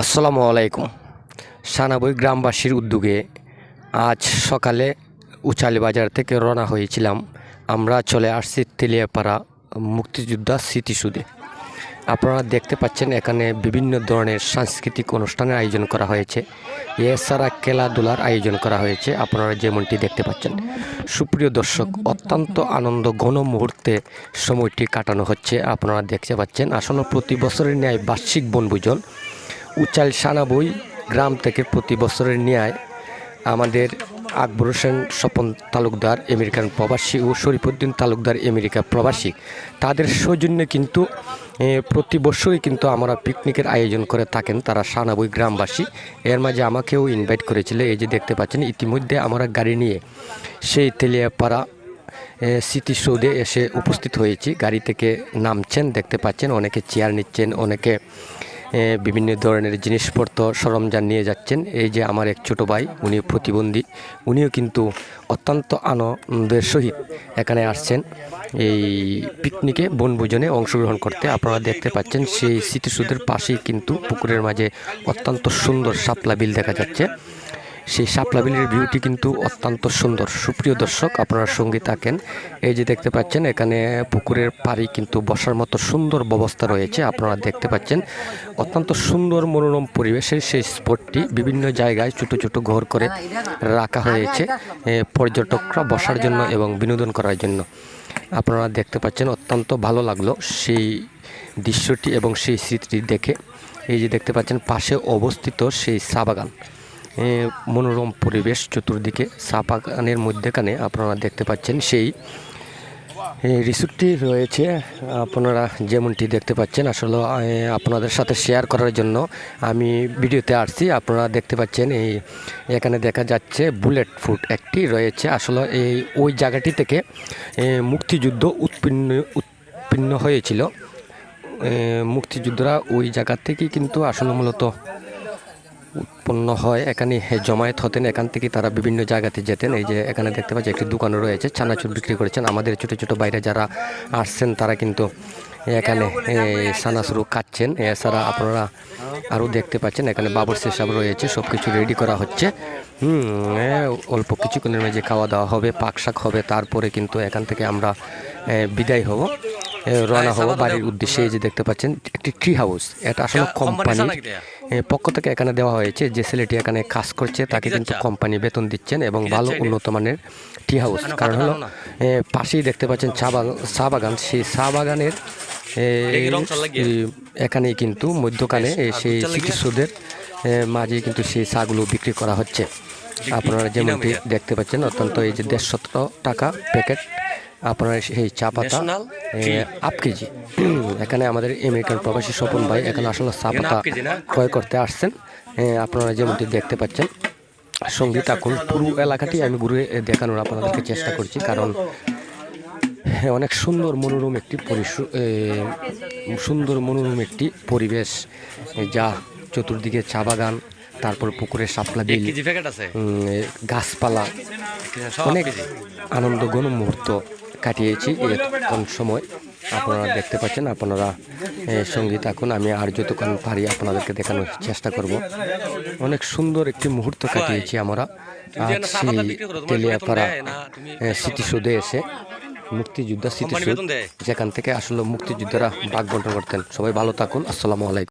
আসসালামু আলাইকুম। সানাবই গ্রামবাসীর উদ্যোগে আজ সকালে উচালি বাজার থেকে রওনা হয়েছিলাম। আমরা চলে আসছি তেলিয়াপাড়া মুক্তিযোদ্ধা স্মৃতিসৌধে। আপনারা দেখতে পাচ্ছেন এখানে বিভিন্ন ধরনের সাংস্কৃতিক অনুষ্ঠানের আয়োজন করা হয়েছে, এছাড়া খেলাধুলার আয়োজন করা হয়েছে। আপনারা যেমনটি দেখতে পাচ্ছেন, সুপ্রিয় দর্শক, অত্যন্ত আনন্দ ঘন মুহূর্তে সময়টি কাটানো হচ্ছে। আপনারা দেখতে পাচ্ছেন আসলে প্রতি বছরের ন্যায় বার্ষিক বনভোজন উচাল সানাবই গ্রাম থেকে প্রতি বছরের ন্যায় আমাদের আকবর হোসেন স্বপন তালুকদার আমেরিকান প্রবাসী ও শরীফুদ্দিন তালুকদার আমেরিকা প্রবাসী, তাদের সৌজন্যে কিন্তু প্রতি বছরই কিন্তু আমরা পিকনিকের আয়োজন করে থাকেন তারা সানাবই গ্রামবাসী। এর মাঝে আমাকেও ইনভাইট করেছিল। এই যে দেখতে পাচ্ছেন ইতিমধ্যে আমরা গাড়ি নিয়ে সেই তেলিয়াপাড়া স্মৃতিসৌধে এসে উপস্থিত হয়েছি। গাড়ি থেকে নামছেন, দেখতে পাচ্ছেন অনেকে চেয়ার নিচ্ছেন, অনেকে বিভিন্ন ধরনের জিনিসপত্র সরঞ্জাম নিয়ে যাচ্ছেন। এই যে আমার এক ছোটো ভাই, উনি প্রতিবন্ধী, উনিও কিন্তু অত্যন্ত আনন্দের সহিত এখানে আসছেন এই পিকনিকে বনভোজনে অংশগ্রহণ করতে। আপনারা দেখতে পাচ্ছেন সেই স্মৃতিসৌধের পাশেই কিন্তু পুকুরের মাঝে অত্যন্ত সুন্দর শাপলা বিল দেখা যাচ্ছে। সেই শাপলা বিলের ভিউটি কিন্তু অত্যন্ত সুন্দর। সুপ্রিয় দর্শক, আপনারা সঙ্গে থাকেন। এই যে দেখতে পাচ্ছেন এখানে পুকুরের পাড়ি কিন্তু বসার মতো সুন্দর ব্যবস্থা রয়েছে। আপনারা দেখতে পাচ্ছেন অত্যন্ত সুন্দর মনোরম পরিবেশের সেই স্পটটি বিভিন্ন জায়গায় ছোটো ছোটো ঘর করে রাখা হয়েছে পর্যটকরা বসার জন্য এবং বিনোদন করার জন্য। আপনারা দেখতে পাচ্ছেন অত্যন্ত ভালো লাগলো সেই দৃশ্যটি এবং সেই স্মৃতিটি দেখে। এই যে দেখতে পাচ্ছেন পাশে অবস্থিত সেই চা বাগান, মনোরম পরিবেশ চতুর্দিকে চা বাগানের মধ্যেখানে আপনারা দেখতে পাচ্ছেন সেই রিসোর্টটি রয়েছে। আপনারা যেমনটি দেখতে পাচ্ছেন আসলে আপনাদের সাথে শেয়ার করার জন্য আমি ভিডিওতে আসছি। আপনারা দেখতে পাচ্ছেন এখানে দেখা যাচ্ছে বুলেট ফুড একটি রয়েছে। আসলে ওই জায়গাটি থেকে মুক্তিযুদ্ধ উৎপন্ন হয়েছিল। মুক্তিযুদ্ধরা ওই জায়গা থেকেই কিন্তু আসলে মূলত উৎপন্ন হয়, এখানে জমায়েত হতেন, এখান থেকে তারা বিভিন্ন জায়গাতে যেতেন। এই যে এখানে দেখতে পাচ্ছি একটি দোকানও রয়েছে, চানাচুর বিক্রি করেছেন। আমাদের ছোটো ছোটো বাইরে যারা আসছেন তারা কিন্তু এখানে চানাচুর খাচ্ছেন। এছাড়া আপনারা আরও দেখতে পাচ্ছেন এখানে বাবরচি সাহেব রয়েছে, সব কিছু রেডি করা হচ্ছে। অল্প কিছুক্ষণের মাঝে খাওয়া দাওয়া হবে, পাক শাক হবে, তারপরে কিন্তু এখান থেকে আমরা বিদায় হব, রওনা হব বাড়ির উদ্দেশ্যে। এই যে দেখতে পাচ্ছেন একটি ট্রি হাউস, এটা আসলে কোম্পানির পক্ষ থেকে এখানে দেওয়া হয়েছে। যে ছেলেটি এখানে কাজ করছে তাকে কিন্তু কোম্পানি বেতন দিচ্ছেন এবং ভালো উন্নত মানের ট্রি হাউস। কারণ হলো পাশেই দেখতে পাচ্ছেন চা বাগান, সেই চা বাগানের এখানেই কিন্তু মধ্যখানে সেই স্মৃতিসৌধের মাঝে কিন্তু সেই চাগুলো বিক্রি করা হচ্ছে। আপনারা যেমনটি দেখতে পাচ্ছেন অত্যন্ত এই যে 150 টাকা প্যাকেট আপনার সেই চা পাতা আপ কেজি। এখানে আমাদের আমেরিকান প্রবাসী স্বপন ভাই এখানে আসলে চা পাতা ক্রয় করতে আসছেন। আপনারা যেমনটি দেখতে পাচ্ছেন সঙ্গী থাকুন। পুরো এলাকাটি আমি ঘুরে দেখানোর আপনাদেরকে চেষ্টা করছি, কারণ অনেক সুন্দর মনোরম একটি পরিবেশ, যা চতুর্দিকে চা বাগান, তারপর পুকুরের শাপলা বিল, গাছপালা, অনেক আনন্দ ঘন মুহূর্ত কাটিয়েছি এতক্ষণ সময়। আপনারা দেখতে পাচ্ছেন, আপনারা সঙ্গী থাকুন। আমি আর যতক্ষণ পারি আপনাদেরকে দেখানোর চেষ্টা করব। অনেক সুন্দর একটি মুহূর্ত কাটিয়েছি আমরা আজ সেই তেলিয়াপাড়া স্মৃতিসৌধে এসে। মুক্তিযোদ্ধা স্মৃতিসৌধ, যেখান থেকে আসলে মুক্তিযোদ্ধারা ভাগ বন্টন করতেন। সবাই ভালো থাকুন। আসসালামু আলাইকুম।